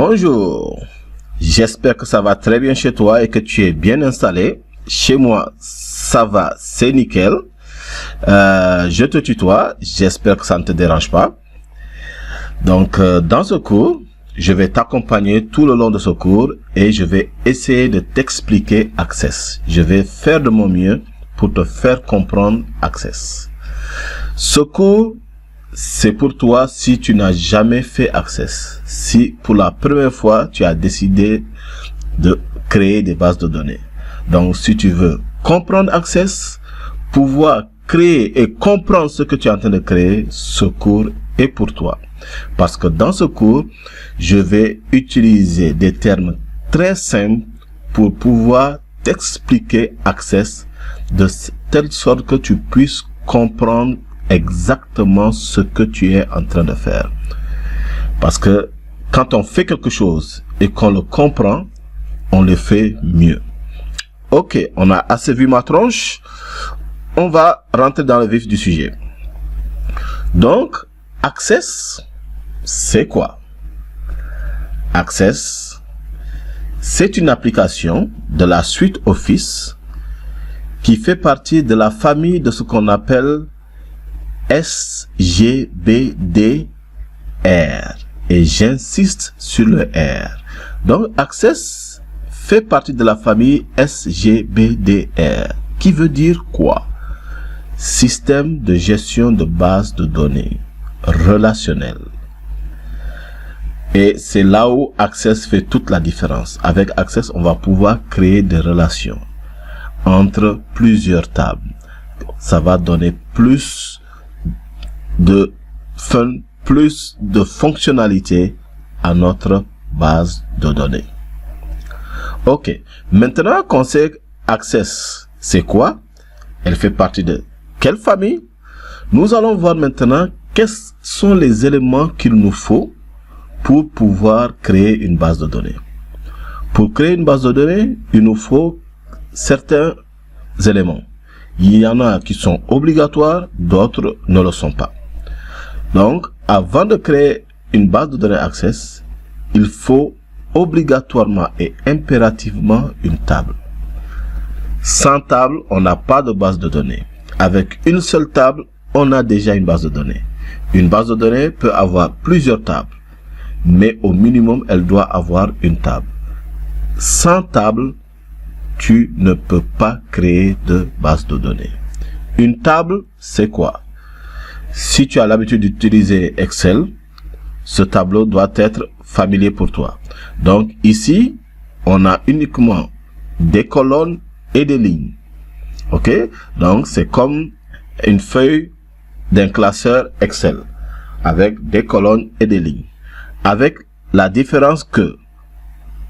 Bonjour, j'espère que ça va très bien chez toi et que tu es bien installé. Chez moi, ça va, c'est nickel. Je te tutoie, j'espère que ça ne te dérange pas. Donc, dans ce cours, je vais t'accompagner tout le long de ce cours et je vais essayer de t'expliquer Access. Je vais faire de mon mieux pour te faire comprendre Access. Ce cours, c'est pour toi si tu n'as jamais fait Access. Si pour la première fois, tu as décidé de créer des bases de données. Donc, si tu veux comprendre Access, pouvoir créer et comprendre ce que tu es en train de créer, ce cours est pour toi. Parce que dans ce cours, je vais utiliser des termes très simples pour pouvoir t'expliquer Access de telle sorte que tu puisses comprendre exactement ce que tu es en train de faire. Parce que quand on fait quelque chose et qu'on le comprend, on le fait mieux. Ok, on a assez vu ma tronche. On va rentrer dans le vif du sujet. Donc, Access, c'est quoi? Access, c'est une application de la suite Office qui fait partie de la famille de ce qu'on appelle SGBDR. Et j'insiste sur le R. Donc, Access fait partie de la famille SGBDR. Qui veut dire quoi? Système de gestion de base de données relationnelle. Et c'est là où Access fait toute la différence. Avec Access, on va pouvoir créer des relations entre plusieurs tables. Ça va donner plus de fun, plus de fonctionnalités à notre base de données. Ok, maintenant qu'on sait Access, c'est quoi? Elle fait partie de quelle famille? Nous allons voir maintenant quels sont les éléments qu'il nous faut pour pouvoir créer une base de données. Pour créer une base de données, il nous faut certains éléments. Il y en a qui sont obligatoires, d'autres ne le sont pas. Donc, avant de créer une base de données Access, il faut obligatoirement et impérativement une table. Sans table, on n'a pas de base de données. Avec une seule table, on a déjà une base de données. Une base de données peut avoir plusieurs tables, mais au minimum, elle doit avoir une table. Sans table, tu ne peux pas créer de base de données. Une table, c'est quoi? Si tu as l'habitude d'utiliser Excel, ce tableau doit être familier pour toi. Donc ici, on a uniquement des colonnes et des lignes. Ok? Donc c'est comme une feuille d'un classeur Excel avec des colonnes et des lignes. Avec la différence que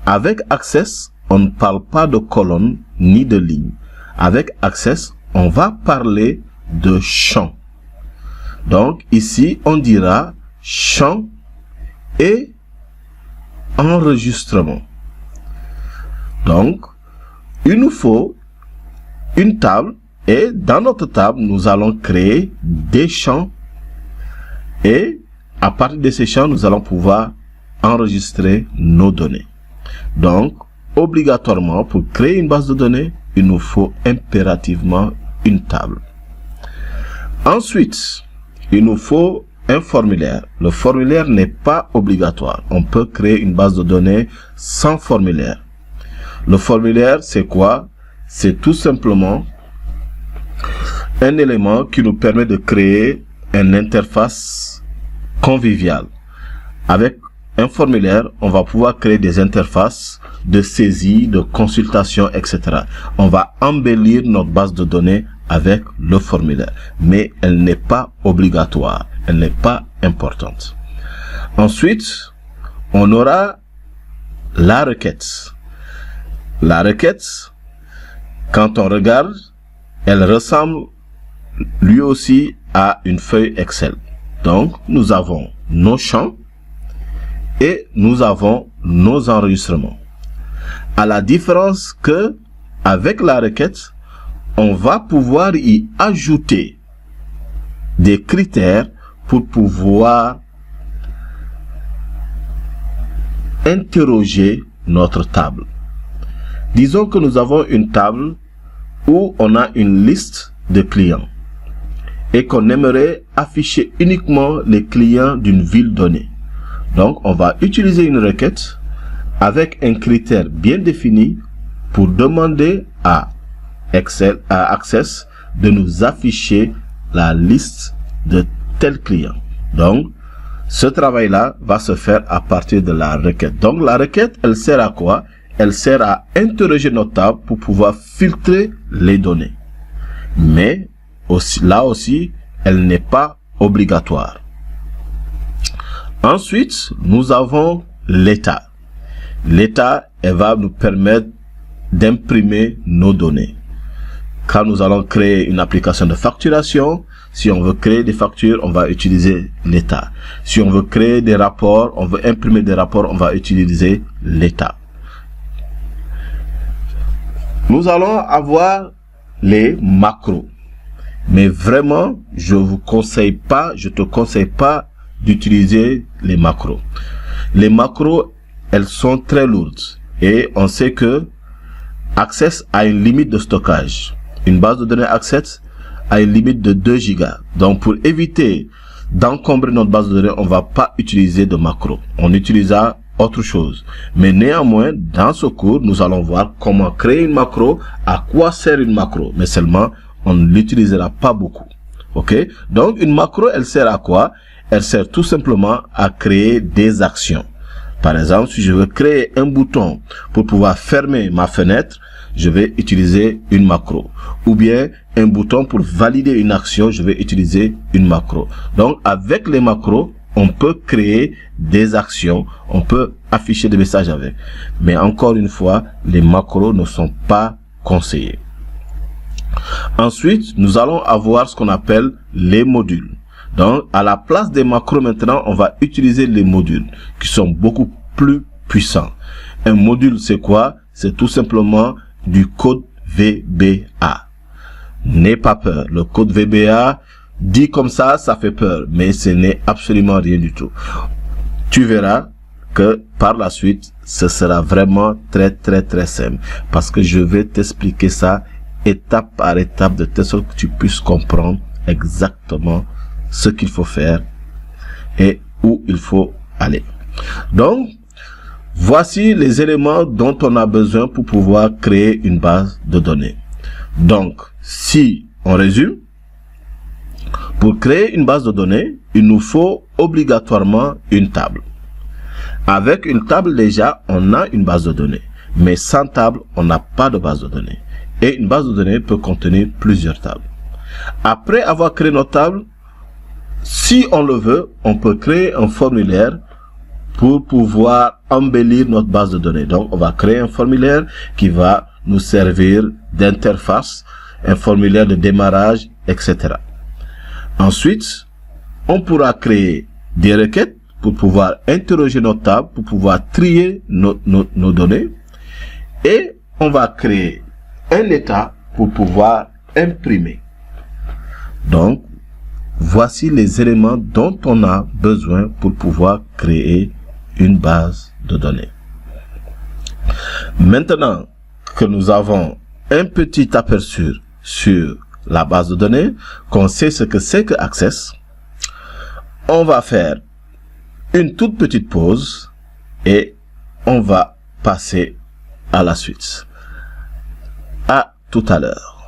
avec Access, on ne parle pas de colonnes ni de lignes. Avec Access, on va parler de champs. Donc ici, on dira champ et enregistrement. Donc, il nous faut une table et dans notre table, nous allons créer des champs et à partir de ces champs, nous allons pouvoir enregistrer nos données. Donc, obligatoirement, pour créer une base de données, il nous faut impérativement une table. Ensuite, il nous faut un formulaire. Le formulaire n'est pas obligatoire. On peut créer une base de données sans formulaire. Le formulaire, c'est quoi? C'est tout simplement un élément qui nous permet de créer une interface conviviale. Avec un formulaire, on va pouvoir créer des interfaces de saisie, de consultation, etc. On va embellir notre base de données avec le formulaire, mais elle n'est pas obligatoire, elle n'est pas importante. Ensuite, on aura la requête. La requête, quand on regarde, elle ressemble lui aussi à une feuille Excel. Donc, nous avons nos champs et nous avons nos enregistrements. À la différence que, avec la requête, on va pouvoir y ajouter des critères pour pouvoir interroger notre table. Disons que nous avons une table où on a une liste de clients et qu'on aimerait afficher uniquement les clients d'une ville donnée. Donc, on va utiliser une requête avec un critère bien défini pour demander à Access de nous afficher la liste de tel client. Donc, ce travail-là va se faire à partir de la requête. Donc, la requête, elle sert à quoi? Elle sert à interroger notre table pour pouvoir filtrer les données. Mais, là aussi, elle n'est pas obligatoire. Ensuite, nous avons l'état. L'état, elle va nous permettre d'imprimer nos données. Quand nous allons créer une application de facturation, si on veut créer des factures, on va utiliser l'état. Si on veut créer des rapports, on veut imprimer des rapports, on va utiliser l'état. Nous allons avoir les macros. Mais vraiment, je te conseille pas d'utiliser les macros. Les macros, elles sont très lourdes. Et on sait que Access a une limite de stockage. Une base de données Access a une limite de 2 gigas. Donc, pour éviter d'encombrer notre base de données, on va pas utiliser de macros. On utilisera autre chose. Mais néanmoins, dans ce cours, nous allons voir comment créer une macro, à quoi sert une macro. Mais seulement, on ne l'utilisera pas beaucoup. Ok? Donc, une macro, elle sert à quoi? Elle sert tout simplement à créer des actions. Par exemple, si je veux créer un bouton pour pouvoir fermer ma fenêtre, je vais utiliser une macro. Ou bien un bouton pour valider une action, je vais utiliser une macro. Donc, avec les macros, on peut créer des actions, on peut afficher des messages avec. Mais encore une fois, les macros ne sont pas conseillés. Ensuite, nous allons avoir ce qu'on appelle les modules. Donc, à la place des macros maintenant, on va utiliser les modules qui sont beaucoup plus puissants. Un module, c'est quoi? C'est tout simplement du code VBA. N'aie pas peur. Le code VBA, dit comme ça fait peur, mais ce n'est absolument rien du tout. Tu verras que par la suite, ce sera vraiment très simple parce que je vais t'expliquer ça étape par étape de telle sorte que tu puisses comprendre exactement ce qu'il faut faire et où il faut aller. Donc, voici les éléments dont on a besoin pour pouvoir créer une base de données. Donc, si on résume, pour créer une base de données, il nous faut obligatoirement une table. Avec une table déjà, on a une base de données. Mais sans table, on n'a pas de base de données. Et une base de données peut contenir plusieurs tables. Après avoir créé notre table, si on le veut, on peut créer un formulaire pour pouvoir embellir notre base de données. Donc, on va créer un formulaire qui va nous servir d'interface, un formulaire de démarrage, etc. Ensuite, on pourra créer des requêtes pour pouvoir interroger notre table, pour pouvoir trier nos données. Et on va créer un état pour pouvoir imprimer. Donc, voici les éléments dont on a besoin pour pouvoir créer une base de données. Maintenant que nous avons un petit aperçu sur la base de données, qu'on sait ce que c'est que Access, on va faire une toute petite pause et on va passer à la suite. À tout à l'heure.